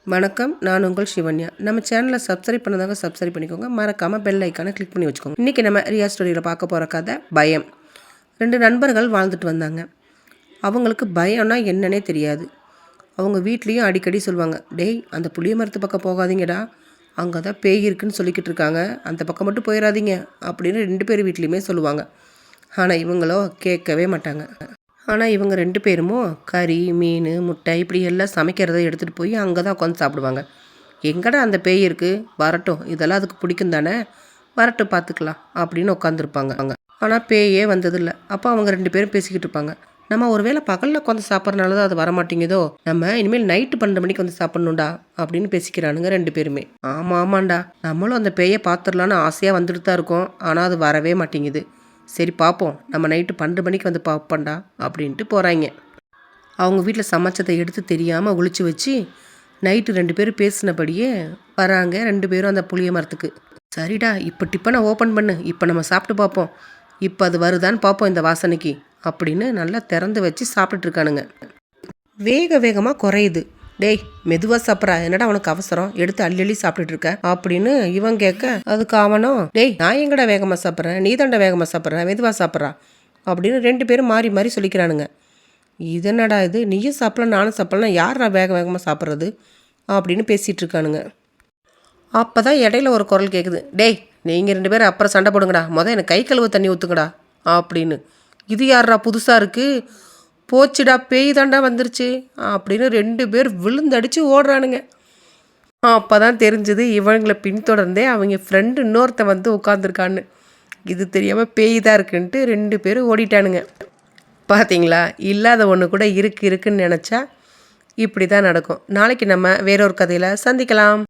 வணக்கம், நான் உங்கள் சிவன்யா. நம்ம சேனலை சப்ஸ்கிரைப் பண்ணதாங்க சப்ஸ்கிரைப் பண்ணிக்கோங்க. மறக்காமல் பெல் ஐக்கானை கிளிக் பண்ணி வச்சுக்கோங்க. இன்றைக்கி நம்ம ரியா ஸ்டோரியில் பார்க்க போகிற கதை பயம். 2 நண்பர்கள் வாழ்ந்துட்டு வந்தாங்க. அவங்களுக்கு பயம்னா என்னன்னே தெரியாது. அவங்க வீட்லேயும் அடிக்கடி சொல்லுவாங்க, டேய் அந்த புளிய மரத்து பக்கம் போகாதீங்கடா, அங்கே தான் பேய் இருக்குன்னு சொல்லிக்கிட்டு இருக்காங்க, அந்த பக்கம் மட்டும் போயிடாதீங்க அப்படின்னு 2 பேர் வீட்லேயுமே சொல்லுவாங்க. ஆனால் இவங்களோ கேட்கவே மாட்டாங்க. ஆனால் இவங்க 2 பேருமோ கறி, மீன், முட்டை இப்படி எல்லாம் சமைக்கிறத எடுத்துகிட்டு போய் அங்கே தான் உட்காந்து சாப்பிடுவாங்க. எங்கடா அந்த பேய் இருக்குது, வரட்டும், இதெல்லாம் அதுக்கு பிடிக்கும் தானே, வரட்டும் பார்த்துக்கலாம் அப்படின்னு உட்காந்துருப்பாங்க. ஆனால் பேயே வந்ததில்லை. அப்போ அவங்க 2 பேரும் பேசிக்கிட்டு இருப்பாங்க, நம்ம ஒருவேளை பகலில் உட்காந்து சாப்பிட்றனால தான் அது வரமாட்டேங்குதோ, நம்ம இனிமேல் நைட்டு 12 மணிக்கு வந்து சாப்பிட்ணுண்டா அப்படின்னு பேசிக்கிறானுங்க 2 பேருமே. ஆமாண்டா, நம்மளும் அந்த பேயை பார்த்துடலான்னு ஆசையாக வந்துட்டு தான் இருக்கோம், ஆனால் அது வரவே மாட்டேங்குது. சரி பார்ப்போம், நம்ம நைட்டு 12 மணிக்கு வந்து பார்ப்போண்டா அப்படின்ட்டு போகிறாங்க. அவங்க வீட்டில் சமைச்சதை எடுத்து தெரியாமல் ஒளிச்சு வச்சு நைட்டு 2 பேரும் பேசினபடியே வராங்க 2 பேரும் அந்த புளிய மரத்துக்கு. சரிடா, இப்போ டிப்பனை ஓப்பன் பண்ணு, இப்போ நம்ம சாப்பிட்டு பார்ப்போம், இப்போ அது வருதான்னு பார்ப்போம் இந்த வாசனைக்கு அப்படின்னு நல்லா திறந்து வச்சு சாப்பிட்டுட்ருக்கானுங்க. வேக வேகமாக குறையுது. டேய் மெதுவாக சாப்பிட்றா, என்னடா உனக்கு அவசரம், எடுத்து அள்ளி சாப்பிட்டுட்டு இருக்க அப்படின்னு இவன் கேட்க, அதுக்கு அவனும், டேய் நான் எங்கடா வேகமாக சாப்பிட்றேன், நீ தாண்டா வேகமாக சாப்பிட்றேன், மெதுவாக சாப்பிட்றா அப்படின்னு 2 பேரும் மாறி மாறி சொல்லிக்கிறானுங்க. இது என்னடா இது, நீயும் சாப்பிடலாம் நானும் சாப்பிட்லாம், யார் நான் வேகமாக சாப்பிட்றது அப்படின்னு பேசிகிட்டு இருக்கானுங்க. அப்போ தான் இடையில ஒரு குரல் கேட்குது, டேய் நீங்கள் 2 பேரும் அப்புறம் சண்டை போடுங்கடா, எனக்கு கை கழுவு தண்ணி ஊற்றுங்கடா அப்படின்னு. இது யாரா புதுசாக இருக்குது, போச்சுடா பேய் தாண்டா வந்துருச்சு அப்படின்னு 2 பேர் விழுந்தடிச்சு ஓடுறானுங்க. அப்போ தான் தெரிஞ்சுது இவங்களை பின்தொடர்ந்தே அவங்க ஃப்ரெண்டு இன்னொருத்த வந்து உட்காந்துருக்கான்னு. இது தெரியாமல் பேய் தான் இருக்குன்ட்டு 2 பேரும் ஓடிட்டானுங்க. பார்த்தீங்களா, இல்லாத ஒன்று கூட இருக்குன்னு நினச்சா இப்படி தான் நடக்கும். நாளைக்கு நம்ம வேறொரு கதையில் சந்திக்கலாம்.